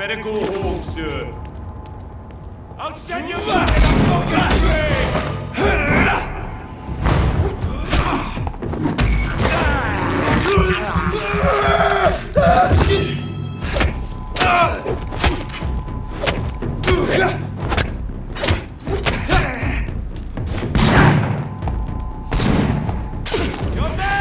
Better go home, sir. I'll send you back in a fucking train! You're mine!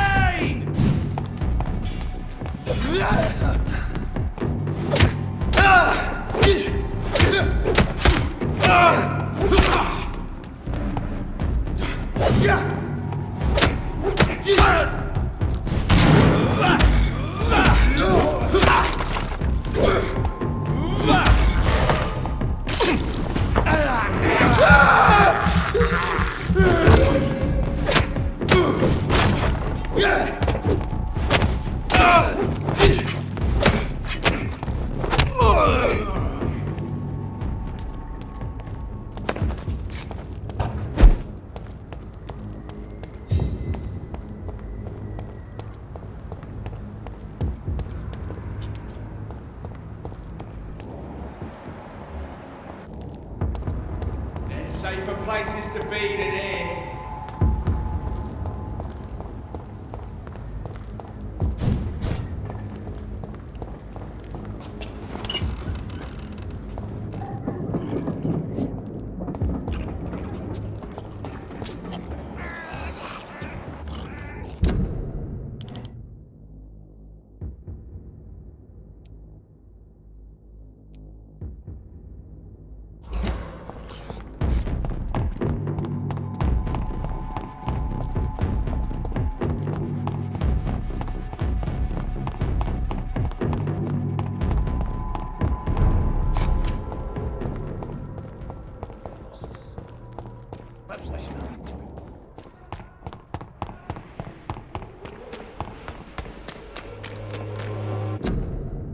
There's safer places to be than here.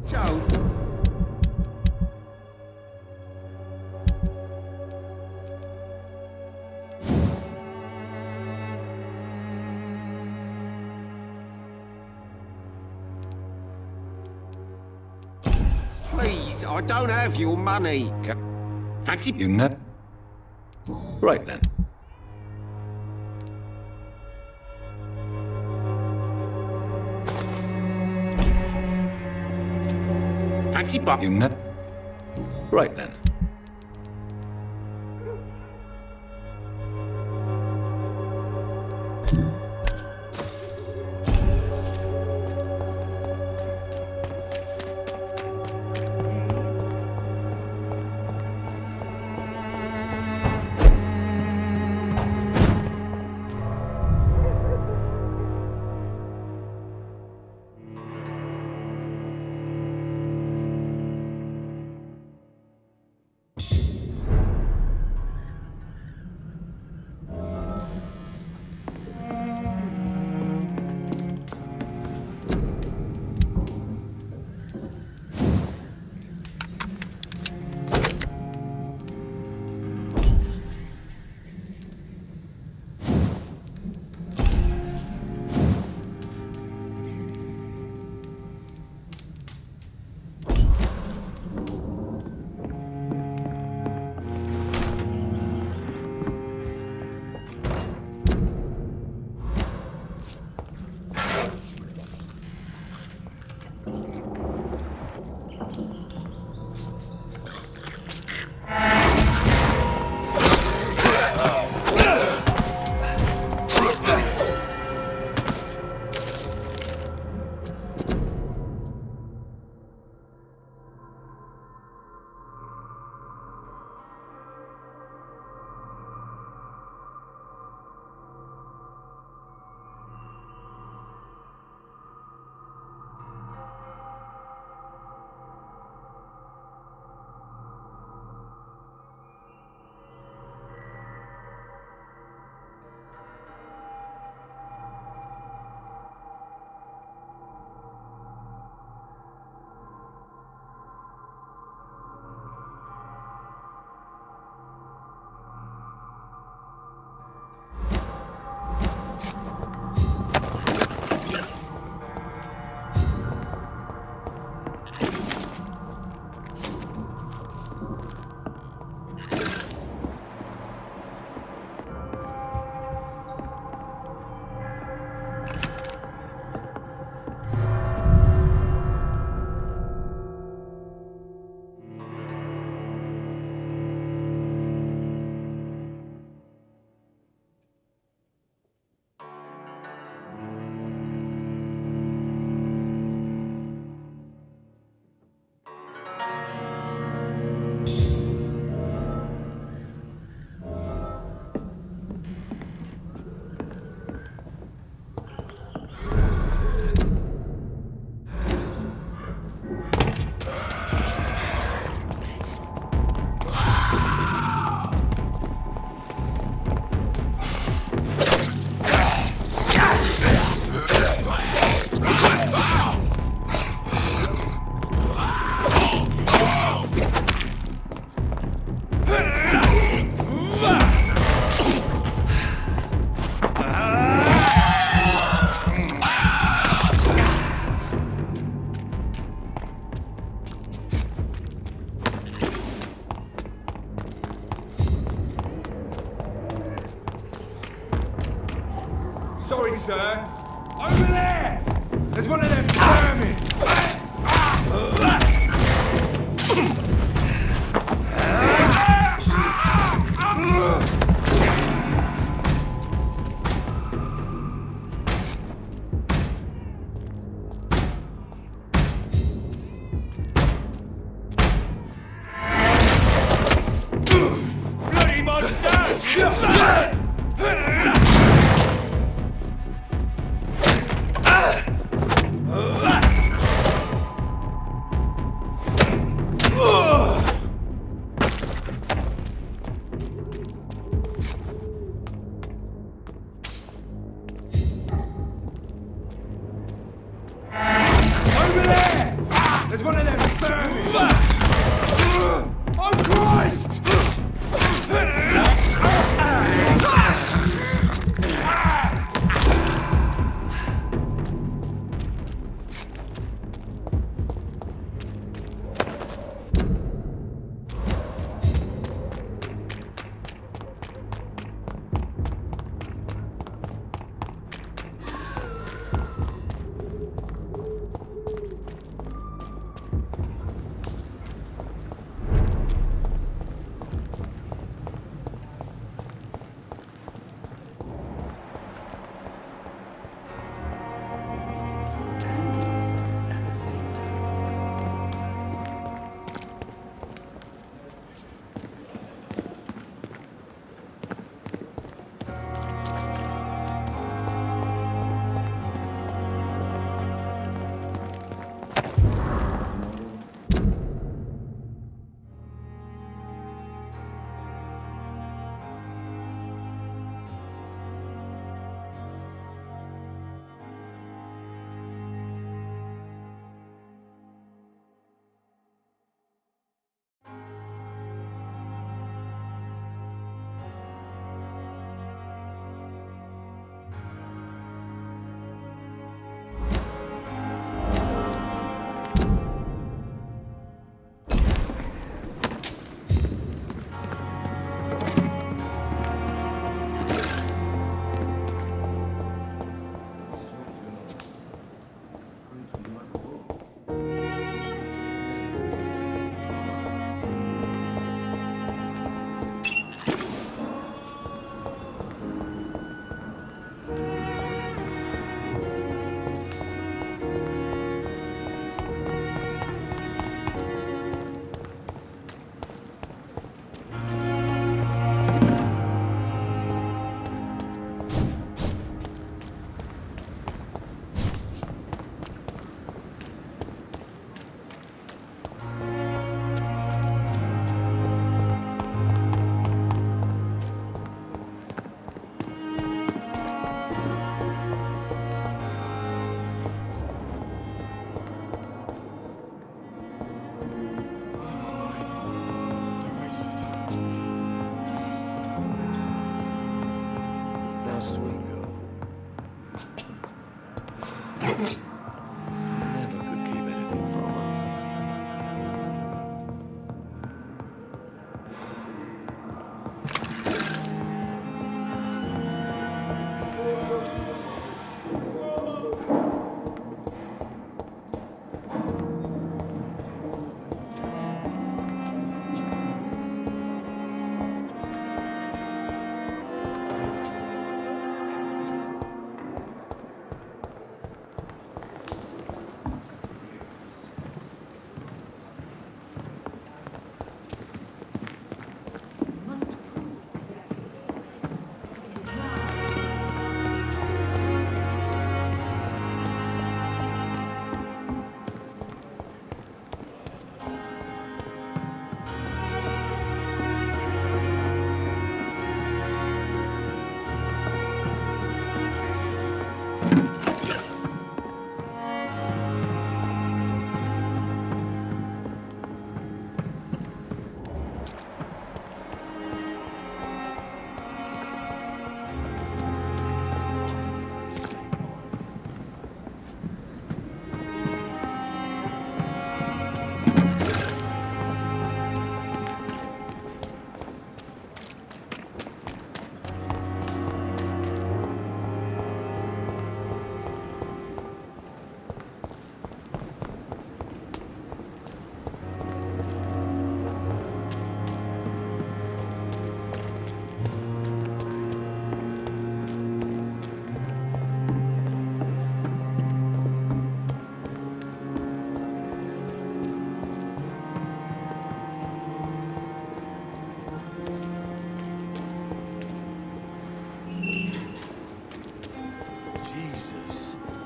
Joe. Please, I don't have your money. Fancy You know? Right then. fancy pop. You know? Right then. Sorry, sir. Over there! There's one of them vermin! Bloody monster!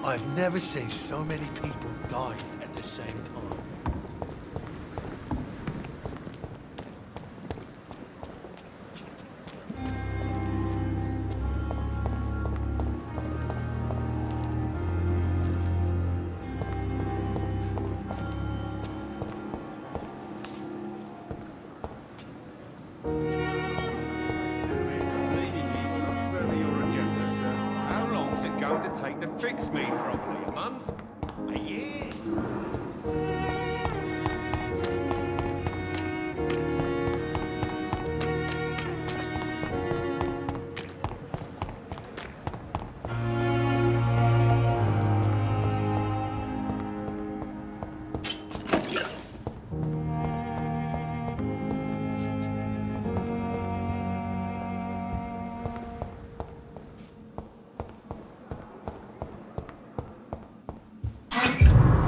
I've never seen so many people dying at the same time. How long's it going to take to fix me properly? A month? A year?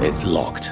It's locked.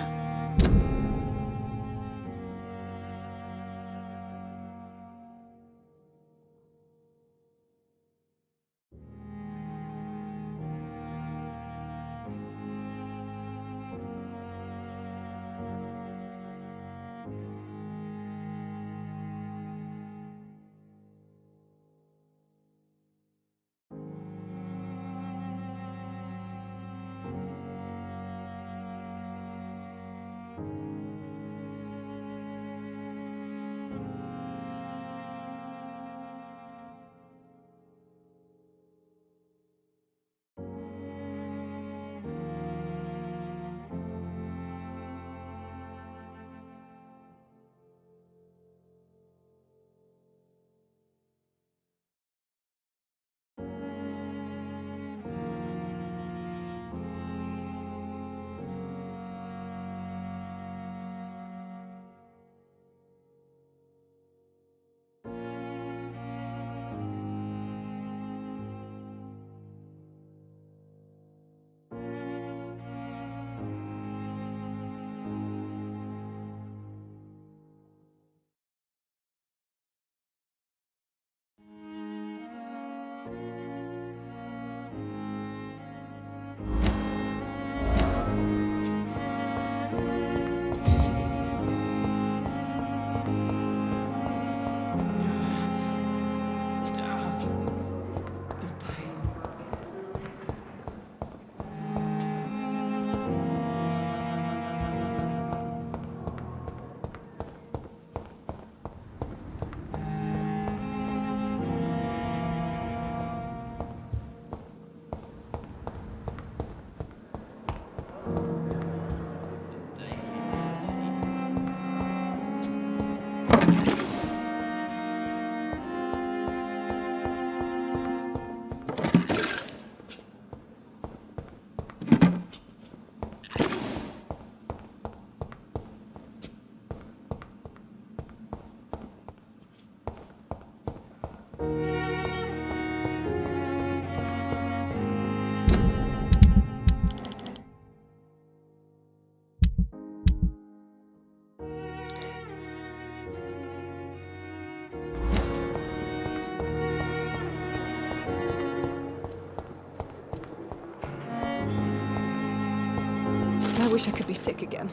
I wish I could be sick again.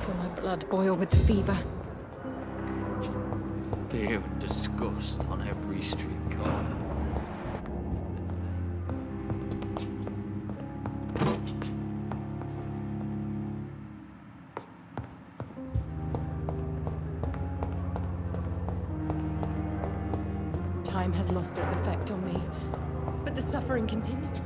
Feel my blood boil with the fever. Fear and disgust on every street corner. time has lost its effect on me, but the suffering continues.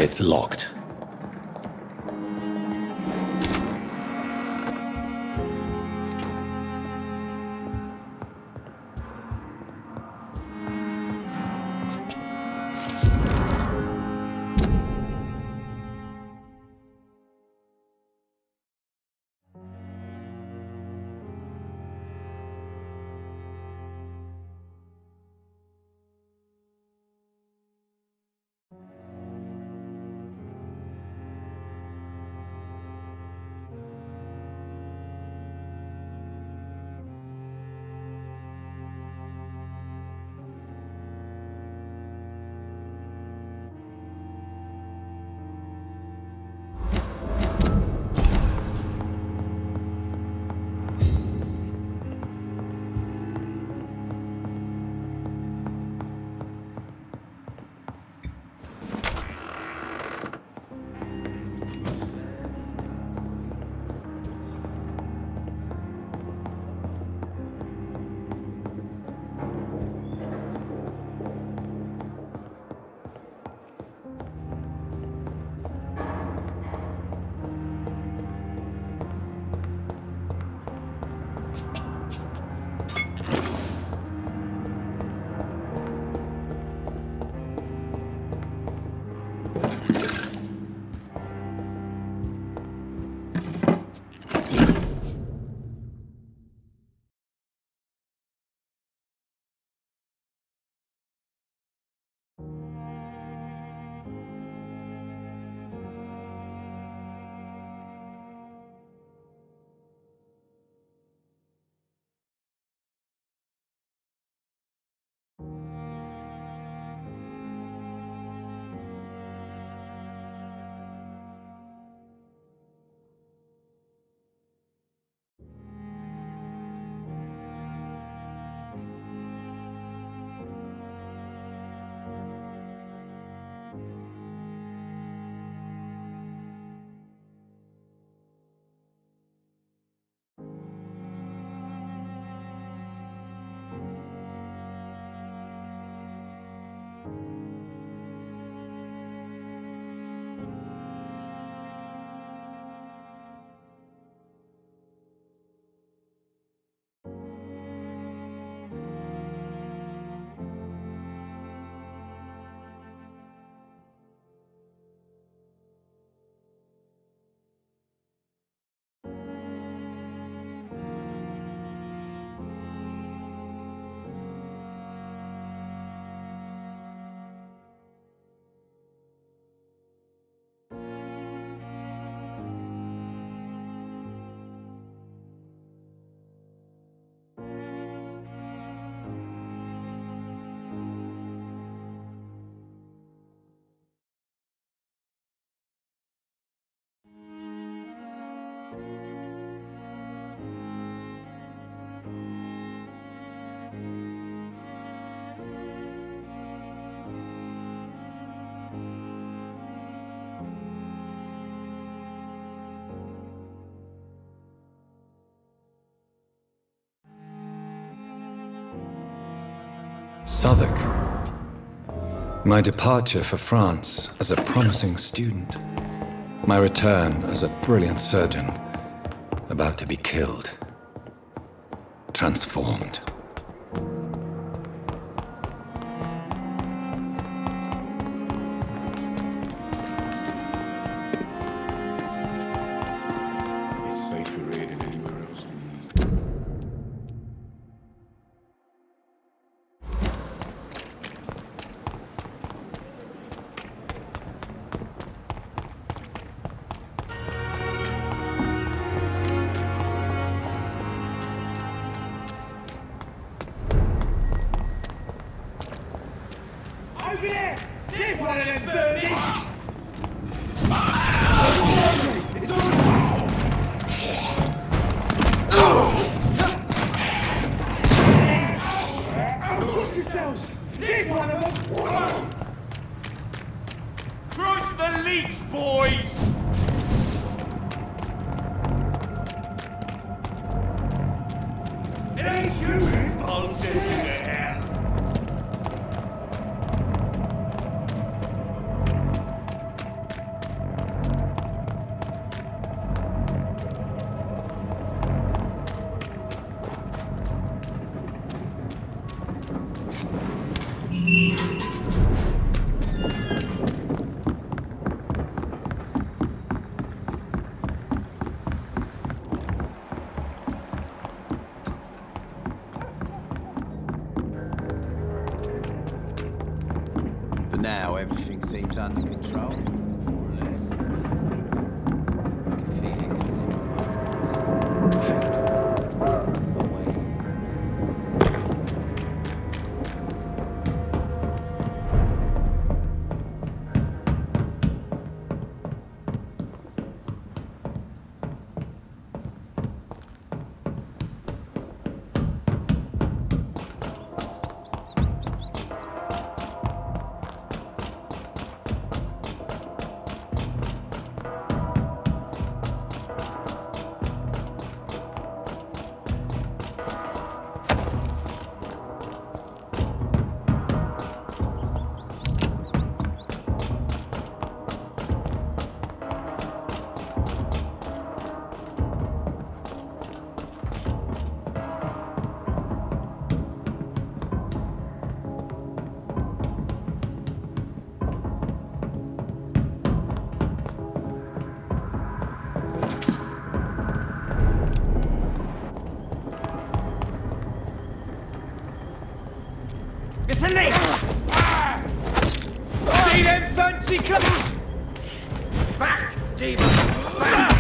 It's locked. Southwark. My departure for France as a promising student. My return as a brilliant surgeon, about to be killed. Transformed. It's safer here than anywhere else. Over there! There's one of them birdies! It's all Look yourselves! There's one of them! Crush the leech, boys! It ain't you! I'll send you to hell! For now, everything seems under control. More or less. I can feel it coming in my eyes. Hatred. Away. It's a leak! See them fancy clothes? Back, demon! Back!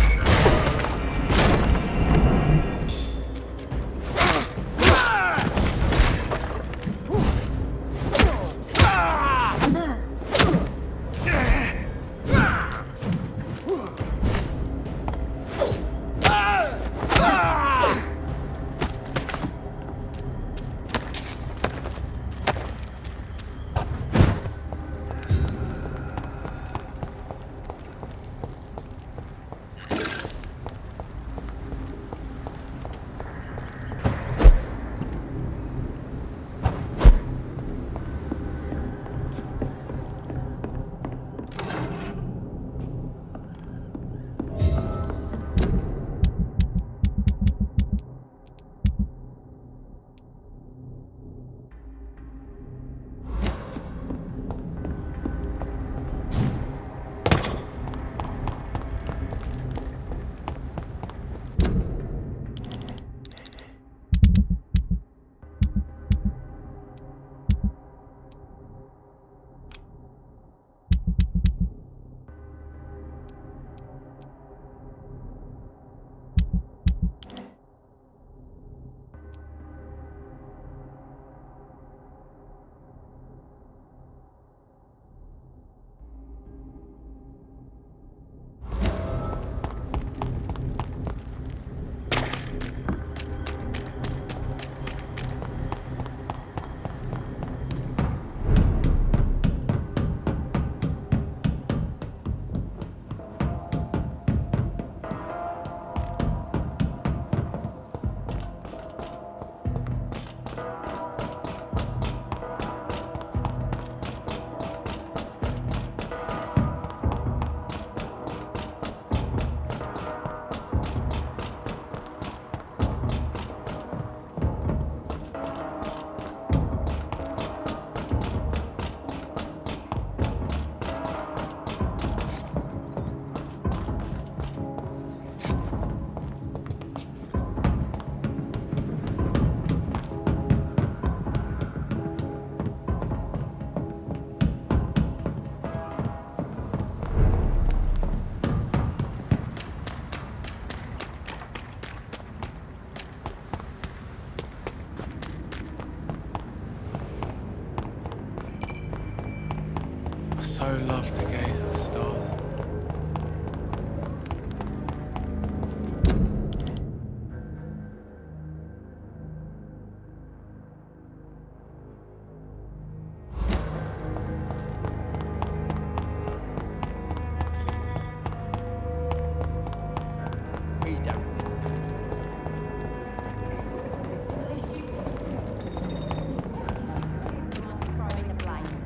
so love to gaze at the stars. We don't. Throwing the blame.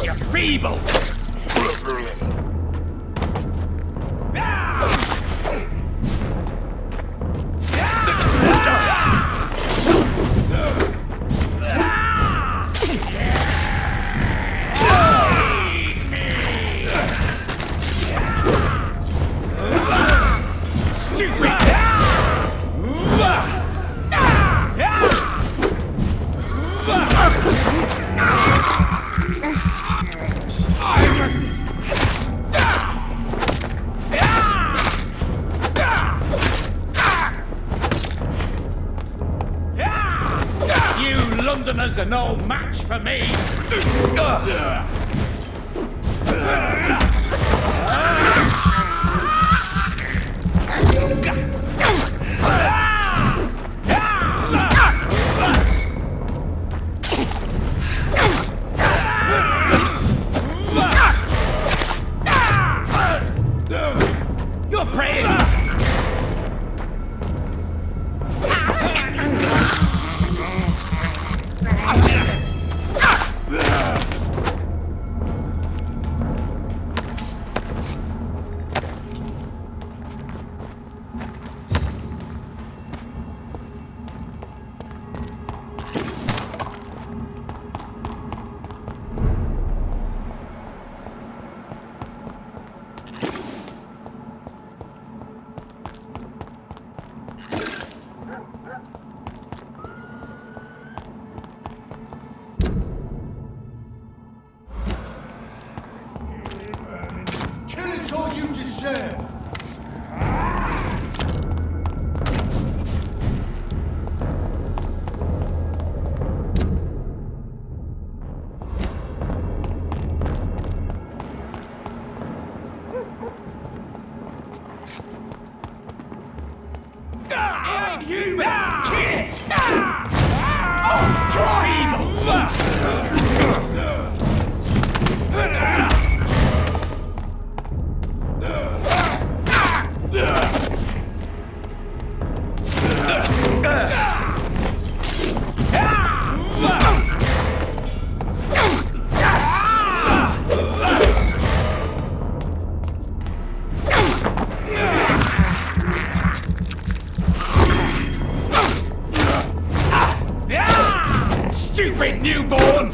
You're feeble! You Londoners are no match for me! You're praised! Kill it or you deserve. You kid! Oh, Christ! Stupid newborn!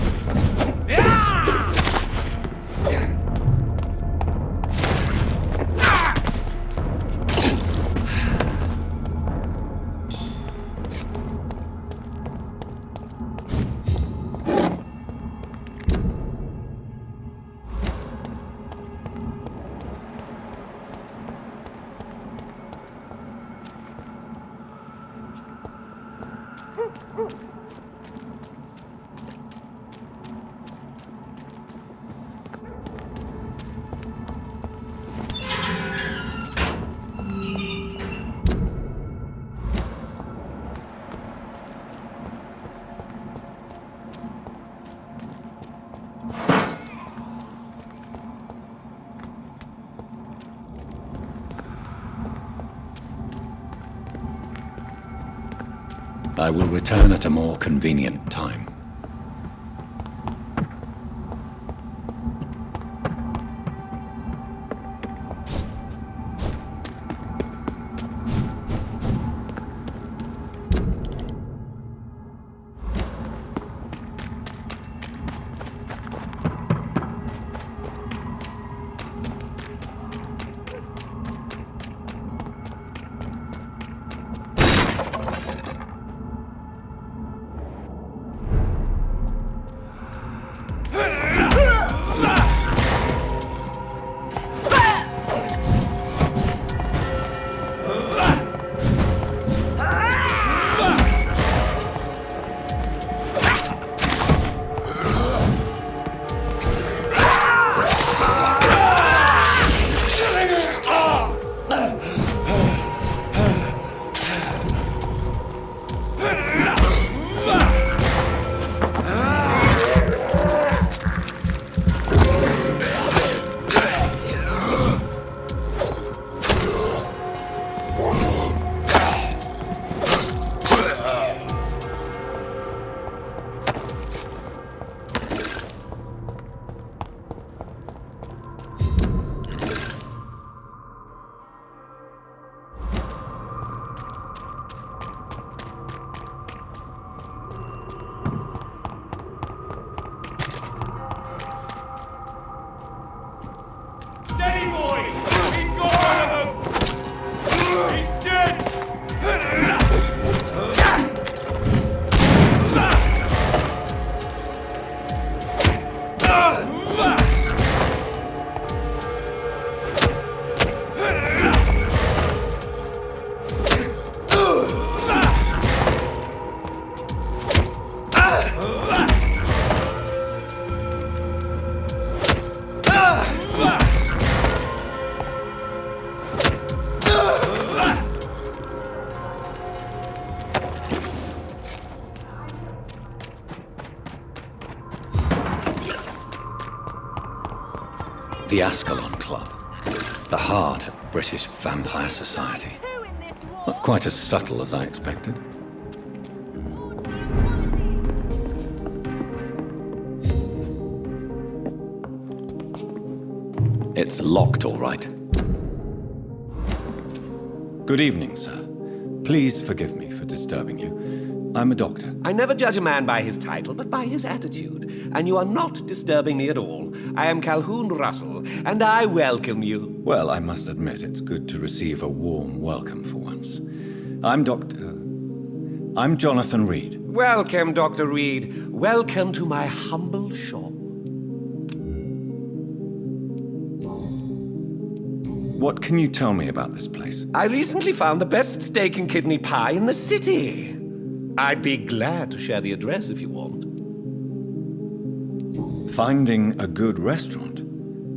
I will return at a more convenient time. The Ascalon Club, the heart of British vampire society. Not quite as subtle as I expected. It's locked, all right. Good evening, sir. Please forgive me for disturbing you. I'm a doctor. I never judge a man by his title, but by his attitude. And you are not disturbing me at all. I am Calhoun Russell, and I welcome you. Well, I must admit it's good to receive a warm welcome for once. I'm Jonathan Reed. Welcome, Dr. Reed. Welcome to my humble shop. What can you tell me about this place? I recently found the best steak and kidney pie in the city. I'd be glad to share the address if you want. Finding a good restaurant?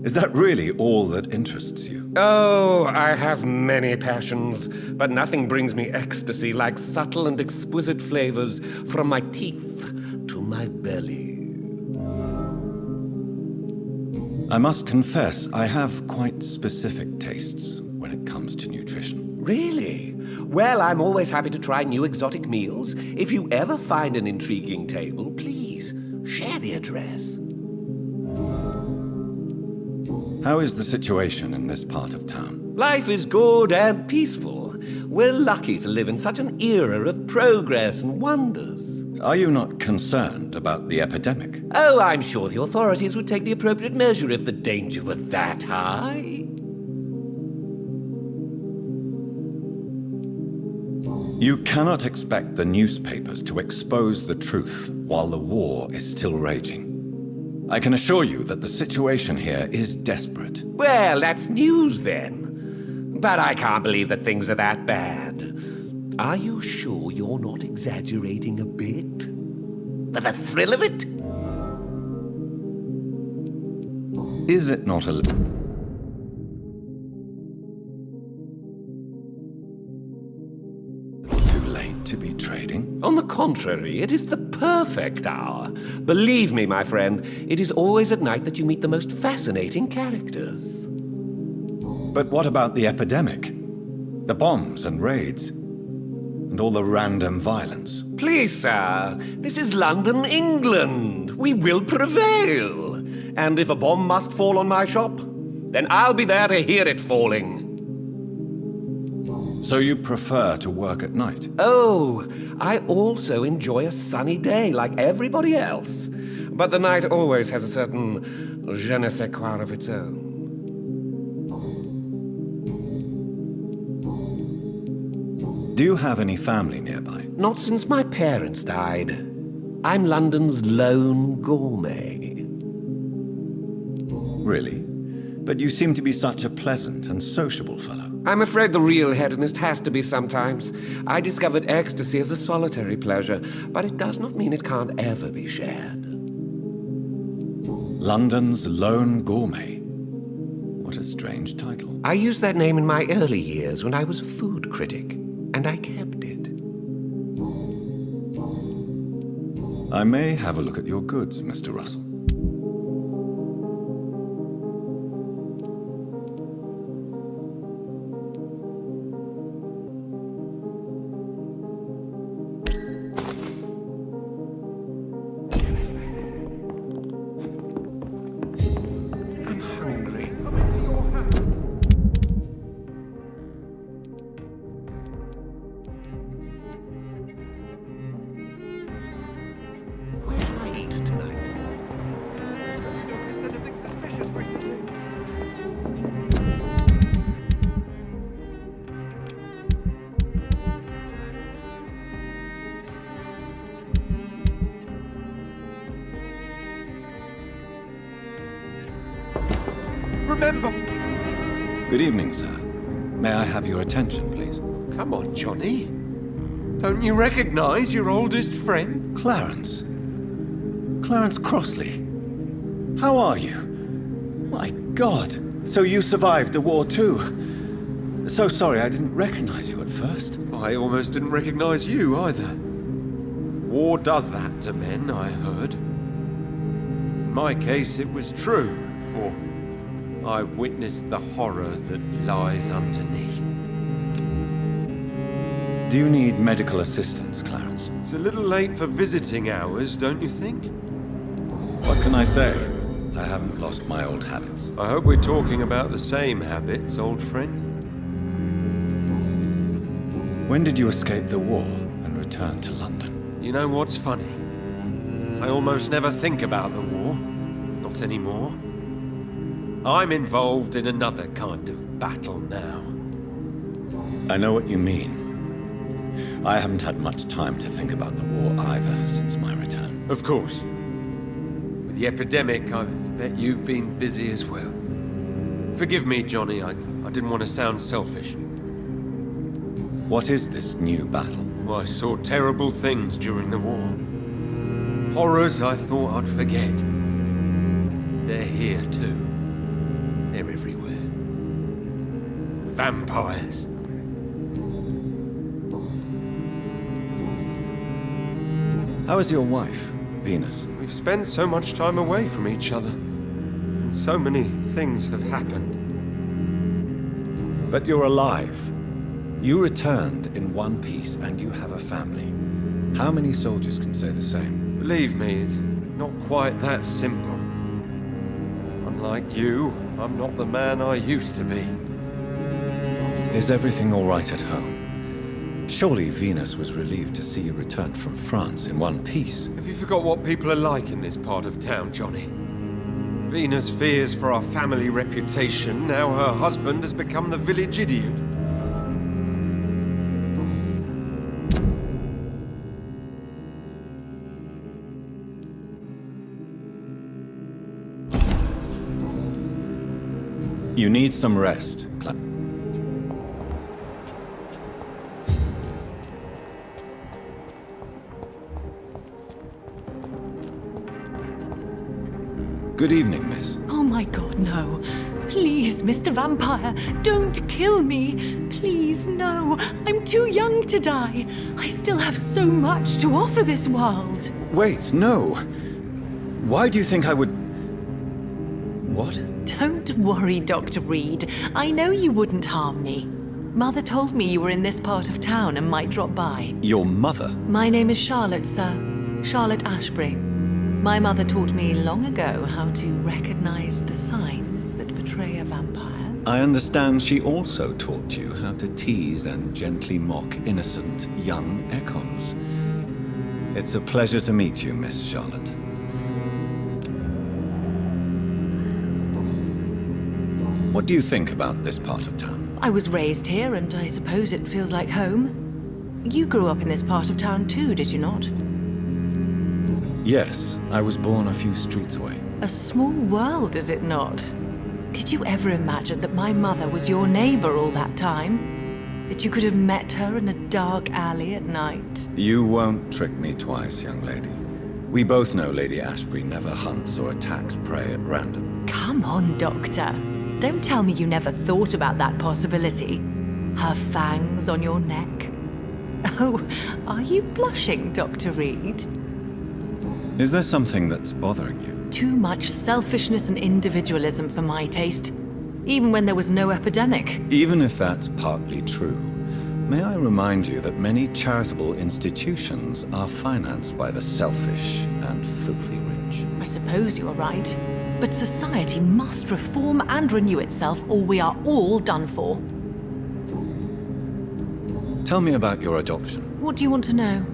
Is that really all that interests you? Oh, I have many passions, but nothing brings me ecstasy like subtle and exquisite flavors from my teeth to my belly. I must confess, I have quite specific tastes when it comes to nutrition. Really? Well, I'm always happy to try new exotic meals. If you ever find an intriguing table, please share the address. How is the situation in this part of town? Life is good and peaceful. We're lucky to live in such an era of progress and wonders. Are you not concerned about the epidemic? Oh, I'm sure the authorities would take the appropriate measure if the danger were that high. You cannot expect the newspapers to expose the truth while the war is still raging. I can assure you that the situation here is desperate. Well, that's news then. But I can't believe that things are that bad. Are you sure you're not exaggerating a bit? For the thrill of it? Is it not a... too late to be trading? On the contrary, it is the perfect hour. Believe me, my friend, it is always at night that you meet the most fascinating characters. But what about the epidemic? The bombs and raids? And all the random violence? Please, sir, this is London, England. We will prevail. And if a bomb must fall on my shop, then I'll be there to hear it falling. So you prefer to work at night? Oh, I also enjoy a sunny day like everybody else. But the night always has a certain je ne sais quoi of its own. Do you have any family nearby? Not since my parents died. I'm London's lone gourmet. Really? But you seem to be such a pleasant and sociable fellow. I'm afraid the real hedonist has to be sometimes. I discovered ecstasy as a solitary pleasure, but it does not mean it can't ever be shared. London's lone gourmet. What a strange title. I used that name in my early years when I was a food critic, and I kept it. I may have a look at your goods, Mr. Russell. I'm hungry. Where shall I eat tonight? remember. Good evening, sir. May I have your attention, please? Come on, Johnny. Don't you recognize your oldest friend? Clarence. Clarence Crossley. How are you? My God. So you survived the war too. So sorry I didn't recognize you at first. I almost didn't recognize you either. War does that to men, I heard. In my case, it was true, for I witnessed the horror that lies underneath. Do you need medical assistance, Clarence? It's a little late for visiting hours, don't you think? What can I say? I haven't lost my old habits. I hope we're talking about the same habits, old friend. When did you escape the war and return to London? You know what's funny? I almost never think about the war. Not anymore. I'm involved in another kind of battle now. I know what you mean. I haven't had much time to think about the war either since my return. Of course. With the epidemic, I bet you've been busy as well. Forgive me, Johnny, I didn't want to sound selfish. What is this new battle? Well, I saw terrible things during the war. Horrors I thought I'd forget. They're here too. They're everywhere. Vampires. How is your wife, Venus? We've spent so much time away from each other. And so many things have happened. But you're alive. You returned in one piece and you have a family. How many soldiers can say the same? Believe me, it's not quite that simple. Unlike you, I'm not the man I used to be. Is everything all right at home? Surely Venus was relieved to see you return from France in one piece. Have you forgot what people are like in this part of town, Johnny? Venus fears for our family reputation. Now her husband has become the village idiot. You need some rest, Good evening, miss. Oh my God, no. Please, Mr. Vampire, don't kill me. Please, no. I'm too young to die. I still have so much to offer this world. Wait, no. Why do you think I would... What? Don't worry, Dr. Reed. I know you wouldn't harm me. Mother told me you were in this part of town and might drop by. Your mother? My name is Charlotte, sir. Charlotte Ashbury. My mother taught me long ago how to recognize the signs that betray a vampire. I understand she also taught you how to tease and gently mock innocent young Ekons. It's a pleasure to meet you, Miss Charlotte. What do you think about this part of town? I was raised here, and I suppose it feels like home. You grew up in this part of town too, did you not? Yes, I was born a few streets away. A small world, is it not? Did you ever imagine that my mother was your neighbor all that time? That you could have met her in a dark alley at night? You won't trick me twice, young lady. We both know Lady Ashbury never hunts or attacks prey at random. Come on, Doctor. Don't tell me you never thought about that possibility. Her fangs on your neck. Oh, are you blushing, Dr. Reed? Is there something that's bothering you? Too much selfishness and individualism for my taste. Even when there was no epidemic. Even if that's partly true, may I remind you that many charitable institutions are financed by the selfish and filthy rich. I suppose you're right. But society must reform and renew itself, or we are all done for. Tell me about your adoption. What do you want to know?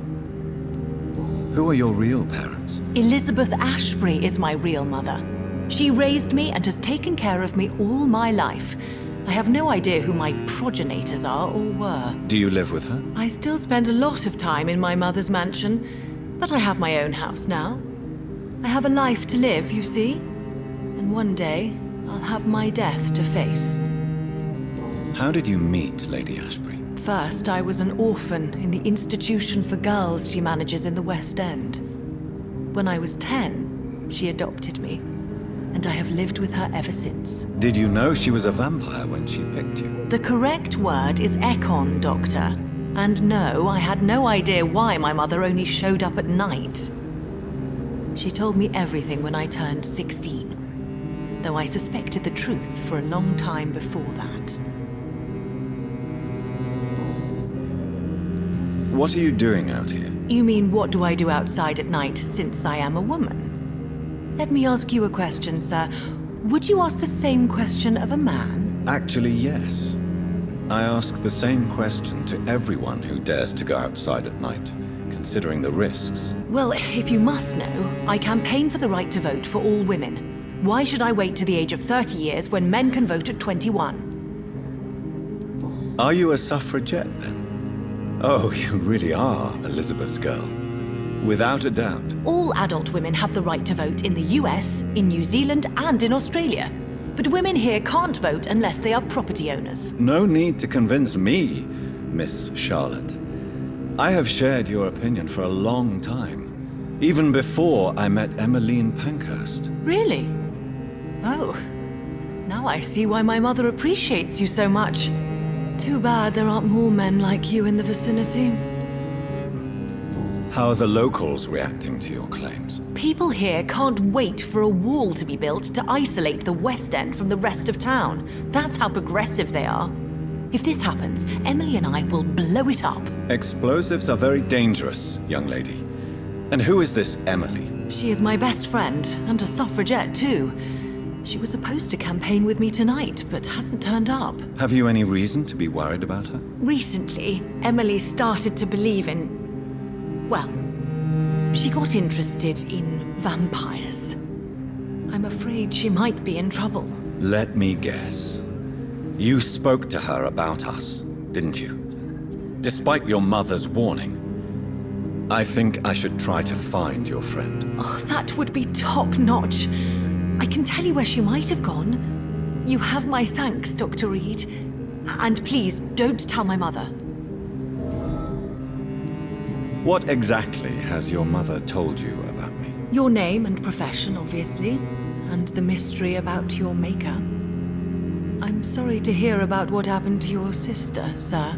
Who are your real parents? Elizabeth Ashbury is my real mother. She raised me and has taken care of me all my life. I have no idea who my progenitors are or were. Do you live with her? I still spend a lot of time in my mother's mansion, but I have my own house now. I have a life to live, you see. And one day, I'll have my death to face. How did you meet Lady Ashbury? First, I was an orphan in the institution for girls she manages in the West End. When I was 10, she adopted me, and I have lived with her ever since. Did you know she was a vampire when she picked you? The correct word is Ekon, Doctor. And no, I had no idea why my mother only showed up at night. She told me everything when I turned 16, though I suspected the truth for a long time before that. What are you doing out here? You mean what do I do outside at night since I am a woman? Let me ask you a question, sir. Would you ask the same question of a man? Actually, yes. I ask the same question to everyone who dares to go outside at night, considering the risks. Well, if you must know, I campaign for the right to vote for all women. Why should I wait to the age of 30 years when men can vote at 21? Are you a suffragette, then? Oh, you really are Elizabeth's girl. Without a doubt. All adult women have the right to vote in the US, in New Zealand, and in Australia. But women here can't vote unless they are property owners. No need to convince me, Miss Charlotte. I have shared your opinion for a long time, even before I met Emmeline Pankhurst. Really? Oh. Now I see why my mother appreciates you so much. Too bad there aren't more men like you in the vicinity. How are the locals reacting to your claims? People here can't wait for a wall to be built to isolate the West End from the rest of town. That's how progressive they are. If this happens, Emily and I will blow it up. Explosives are very dangerous, young lady. And who is this Emily? She is my best friend, and a suffragette too. She was supposed to campaign with me tonight, but hasn't turned up. Have you any reason to be worried about her? Recently, Emily started to believe in... well, she got interested in vampires. I'm afraid she might be in trouble. Let me guess. You spoke to her about us, didn't you? Despite your mother's warning. I think I should try to find your friend. Oh, that would be top-notch. I can tell you where she might have gone. You have my thanks, Dr. Reed. And please, don't tell my mother. What exactly has your mother told you about me? Your name and profession, obviously, and the mystery about your maker. I'm sorry to hear about what happened to your sister, sir.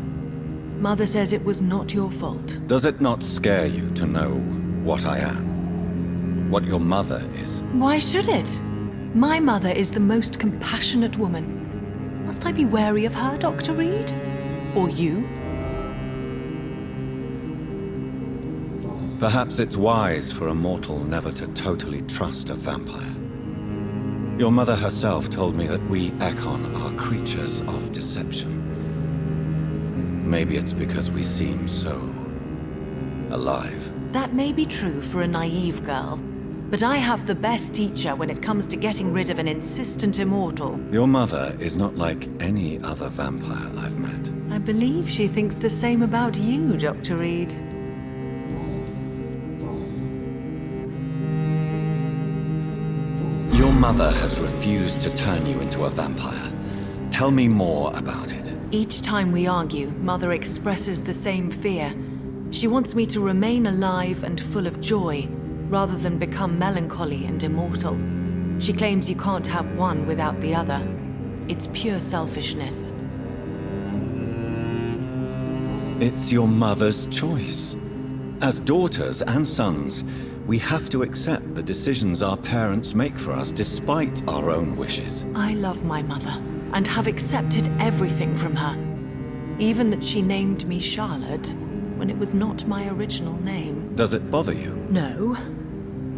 Mother says it was not your fault. Does it not scare you to know what I am? What your mother is? Why should it? My mother is the most compassionate woman. Must I be wary of her, Dr. Reed? Or you? Perhaps it's wise for a mortal never to totally trust a vampire. Your mother herself told me that we Ekon are creatures of deception. Maybe it's because we seem so... alive. That may be true for a naive girl, but I have the best teacher when it comes to getting rid of an insistent immortal. Your mother is not like any other vampire I've met. I believe she thinks the same about you, Dr. Reed. Your mother has refused to turn you into a vampire. Tell me more about it. Each time we argue, Mother expresses the same fear. She wants me to remain alive and full of joy, rather than become melancholy and immortal. She claims you can't have one without the other. It's pure selfishness. It's your mother's choice. As daughters and sons, we have to accept the decisions our parents make for us despite our own wishes. I love my mother, and have accepted everything from her. Even that she named me Charlotte, when it was not my original name. Does it bother you? No.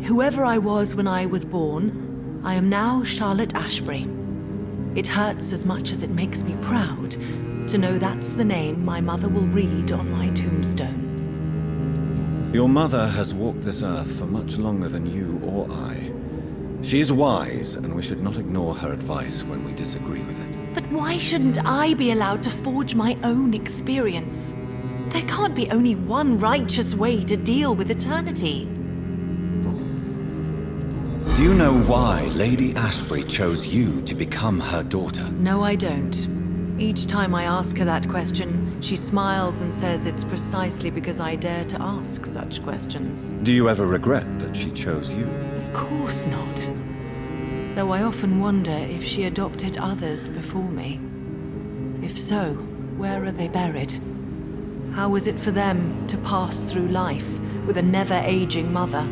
Whoever I was when I was born, I am now Charlotte Ashbury. It hurts as much as it makes me proud to know that's the name my mother will read on my tombstone. Your mother has walked this earth for much longer than you or I. She is wise, and we should not ignore her advice when we disagree with it. But why shouldn't I be allowed to forge my own experience? There can't be only one righteous way to deal with eternity. Do you know why Lady Ashbury chose you to become her daughter? No, I don't. Each time I ask her that question, she smiles and says it's precisely because I dare to ask such questions. Do you ever regret that she chose you? Of course not. Though I often wonder if she adopted others before me. If so, where are they buried? How was it for them to pass through life with a never-aging mother?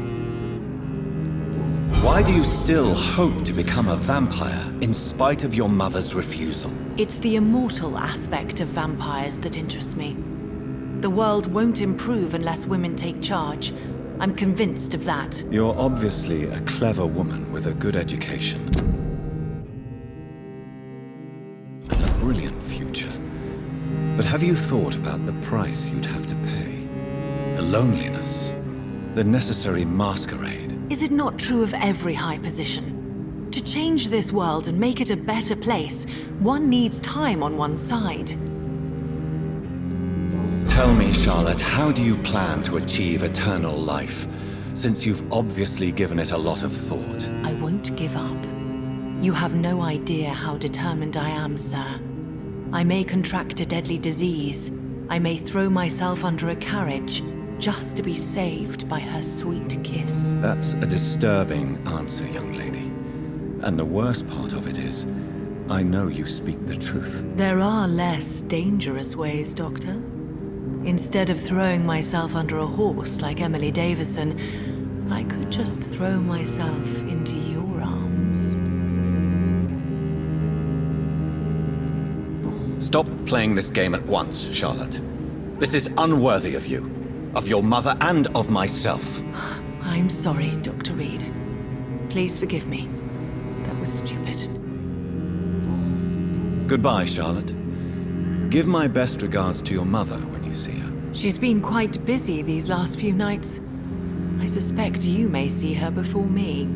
Why do you still hope to become a vampire in spite of your mother's refusal? It's the immortal aspect of vampires that interests me. The world won't improve unless women take charge. I'm convinced of that. You're obviously a clever woman with a good education. And a brilliant future. But have you thought about the price you'd have to pay? The loneliness, the necessary masquerade. Is it not true of every high position? To change this world and make it a better place, one needs time on one's side. Tell me, Charlotte, how do you plan to achieve eternal life, since you've obviously given it a lot of thought? I won't give up. You have no idea how determined I am, sir. I may contract a deadly disease. I may throw myself under a carriage, just to be saved by her sweet kiss. That's a disturbing answer, young lady. And the worst part of it is, I know you speak the truth. There are less dangerous ways, Doctor. Instead of throwing myself under a horse like Emily Davison, I could just throw myself into your arms. Stop playing this game at once, Charlotte. This is unworthy of you, of your mother, and of myself. I'm sorry, Dr. Reed. Please forgive me. That was stupid. Goodbye, Charlotte. Give my best regards to your mother when you see her. She's been quite busy these last few nights. I suspect you may see her before me.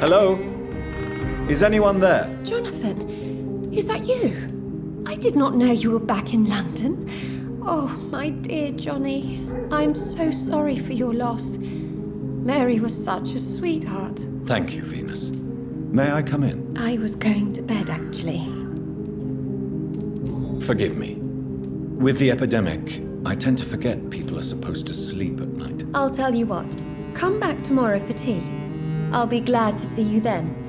Hello? Is anyone there? Jonathan, is that you? I did not know you were back in London. Oh, my dear Johnny. I'm so sorry for your loss. Mary was such a sweetheart. Thank you, Venus. May I come in? I was going to bed, actually. Forgive me. With the epidemic, I tend to forget people are supposed to sleep at night. I'll tell you what. Come back tomorrow for tea. I'll be glad to see you then.